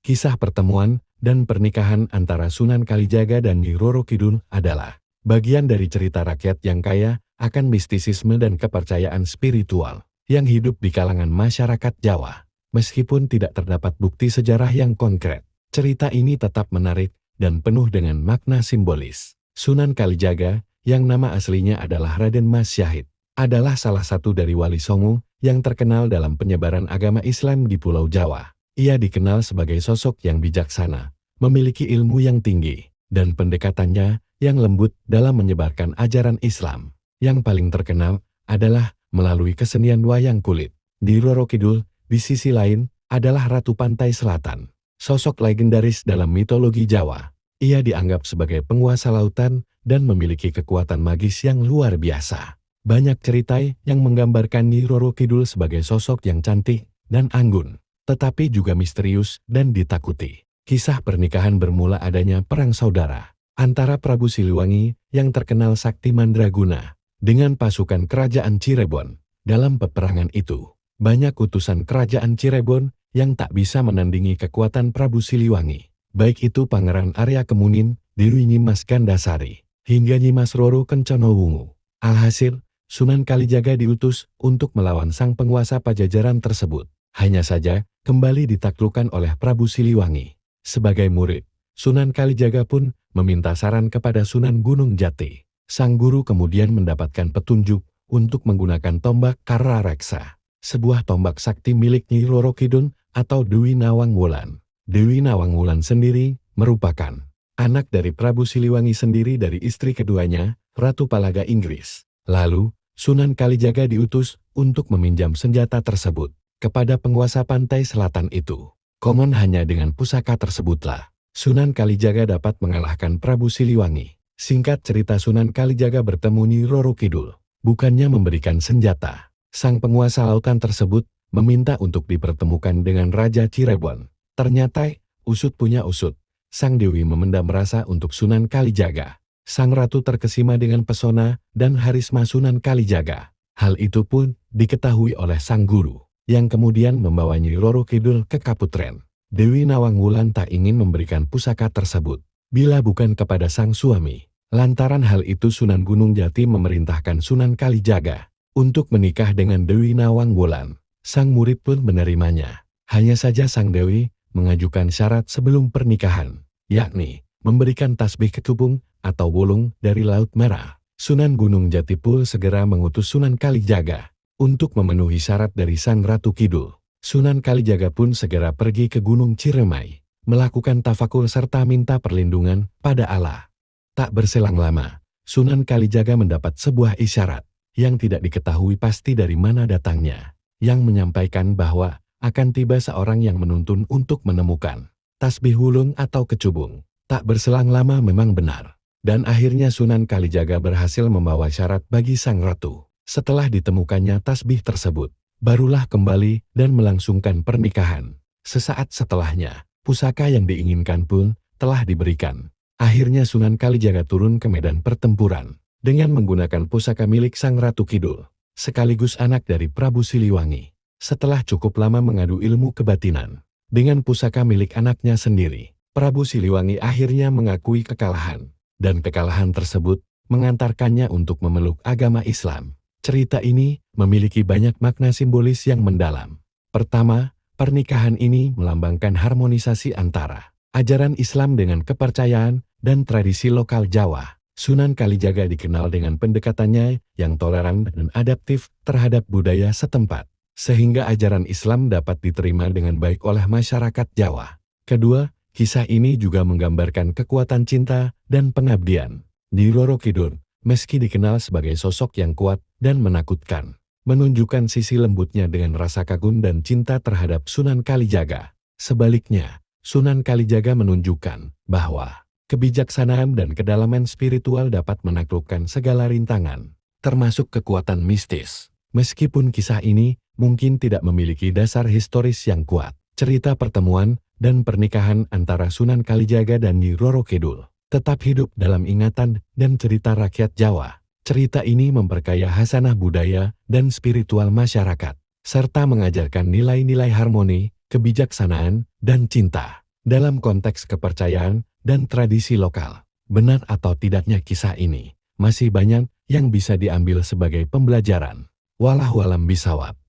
Kisah pertemuan dan pernikahan antara Sunan Kalijaga dan Nyi Roro Kidul adalah bagian dari cerita rakyat yang kaya akan mistisisme dan kepercayaan spiritual yang hidup di kalangan masyarakat Jawa. Meskipun tidak terdapat bukti sejarah yang konkret, cerita ini tetap menarik dan penuh dengan makna simbolis. Sunan Kalijaga, yang nama aslinya adalah Raden Mas Syahid, adalah salah satu dari wali songo yang terkenal dalam penyebaran agama Islam di Pulau Jawa. Ia dikenal sebagai sosok yang bijaksana, memiliki ilmu yang tinggi, dan pendekatannya yang lembut dalam menyebarkan ajaran Islam. Yang paling terkenal adalah melalui kesenian wayang kulit. Nyi Roro Kidul, di sisi lain, adalah Ratu Pantai Selatan, sosok legendaris dalam mitologi Jawa. Ia dianggap sebagai penguasa lautan dan memiliki kekuatan magis yang luar biasa. Banyak cerita yang menggambarkan Nyi Roro Kidul sebagai sosok yang cantik dan anggun, tetapi juga misterius dan ditakuti. Kisah pernikahan bermula adanya perang saudara antara Prabu Siliwangi yang terkenal sakti mandraguna dengan pasukan kerajaan Cirebon. Dalam peperangan itu, banyak utusan kerajaan Cirebon yang tak bisa menandingi kekuatan Prabu Siliwangi. Baik itu Pangeran Arya Kemuning, Dewi Nyimas Gandasari, hingga Nyimas Roro Kencono Wungu. Alhasil, Sunan Kalijaga diutus untuk melawan sang penguasa Pajajaran tersebut. Hanya saja, kembali ditaklukkan oleh Prabu Siliwangi. Sebagai murid, Sunan Kalijaga pun meminta saran kepada Sunan Gunung Jati. Sang guru kemudian mendapatkan petunjuk untuk menggunakan tombak Karareksa, sebuah tombak sakti milik Nyi Roro Kidul atau Dewi Nawang Wulan. Dewi Nawang Wulan sendiri merupakan anak dari Prabu Siliwangi sendiri dari istri keduanya, Ratu Palaga Inggris. Lalu, Sunan Kalijaga diutus untuk meminjam senjata tersebut kepada penguasa pantai selatan itu. Konon hanya dengan pusaka tersebutlah Sunan Kalijaga dapat mengalahkan Prabu Siliwangi. Singkat cerita, Sunan Kalijaga bertemu Nyi Roro Kidul. Bukannya memberikan senjata, sang penguasa lautan tersebut meminta untuk dipertemukan dengan Raja Cirebon. Ternyata, usut punya usut. Sang Dewi memendam rasa untuk Sunan Kalijaga. Sang Ratu terkesima dengan pesona dan harisma Sunan Kalijaga. Hal itu pun diketahui oleh sang guru, yang kemudian membawa Nyi Roro Kidul ke Kaputren. Dewi Nawang Wulan tak ingin memberikan pusaka tersebut, bila bukan kepada sang suami. Lantaran hal itu, Sunan Gunung Jati memerintahkan Sunan Kalijaga untuk menikah dengan Dewi Nawang Wulan. Sang murid pun menerimanya. Hanya saja sang Dewi mengajukan syarat sebelum pernikahan, yakni memberikan tasbih ketubung atau wulung dari Laut Merah. Sunan Gunung Jati pun segera mengutus Sunan Kalijaga untuk memenuhi syarat dari sang Ratu Kidul. Sunan Kalijaga pun segera pergi ke Gunung Ciremai, melakukan tafakur serta minta perlindungan pada Allah. Tak berselang lama, Sunan Kalijaga mendapat sebuah isyarat yang tidak diketahui pasti dari mana datangnya, yang menyampaikan bahwa akan tiba seorang yang menuntun untuk menemukan tasbih wulung atau kecubung. Tak berselang lama memang benar, dan akhirnya Sunan Kalijaga berhasil membawa syarat bagi sang ratu. Setelah ditemukannya tasbih tersebut, barulah kembali dan melangsungkan pernikahan. Sesaat setelahnya, pusaka yang diinginkan pun telah diberikan. Akhirnya Sunan Kalijaga turun ke medan pertempuran dengan menggunakan pusaka milik sang Ratu Kidul, sekaligus anak dari Prabu Siliwangi. Setelah cukup lama mengadu ilmu kebatinan dengan pusaka milik anaknya sendiri, Prabu Siliwangi akhirnya mengakui kekalahan, dan kekalahan tersebut mengantarkannya untuk memeluk agama Islam. Cerita ini memiliki banyak makna simbolis yang mendalam. Pertama, pernikahan ini melambangkan harmonisasi antara ajaran Islam dengan kepercayaan dan tradisi lokal Jawa. Sunan Kalijaga dikenal dengan pendekatannya yang toleran dan adaptif terhadap budaya setempat, sehingga ajaran Islam dapat diterima dengan baik oleh masyarakat Jawa. Kedua, kisah ini juga menggambarkan kekuatan cinta dan pengabdian. Nyi Roro Kidul, meski dikenal sebagai sosok yang kuat dan menakutkan, menunjukkan sisi lembutnya dengan rasa kagum dan cinta terhadap Sunan Kalijaga. Sebaliknya, Sunan Kalijaga menunjukkan bahwa kebijaksanaan dan kedalaman spiritual dapat menaklukkan segala rintangan, termasuk kekuatan mistis. Meskipun kisah ini mungkin tidak memiliki dasar historis yang kuat, cerita pertemuan dan pernikahan antara Sunan Kalijaga dan Nyi Roro Kidul tetap hidup dalam ingatan dan cerita rakyat Jawa. Cerita ini memperkaya hasanah budaya dan spiritual masyarakat, serta mengajarkan nilai-nilai harmoni, kebijaksanaan, dan cinta. Dalam konteks kepercayaan dan tradisi lokal, benar atau tidaknya kisah ini, masih banyak yang bisa diambil sebagai pembelajaran. Wallahualam bisawab.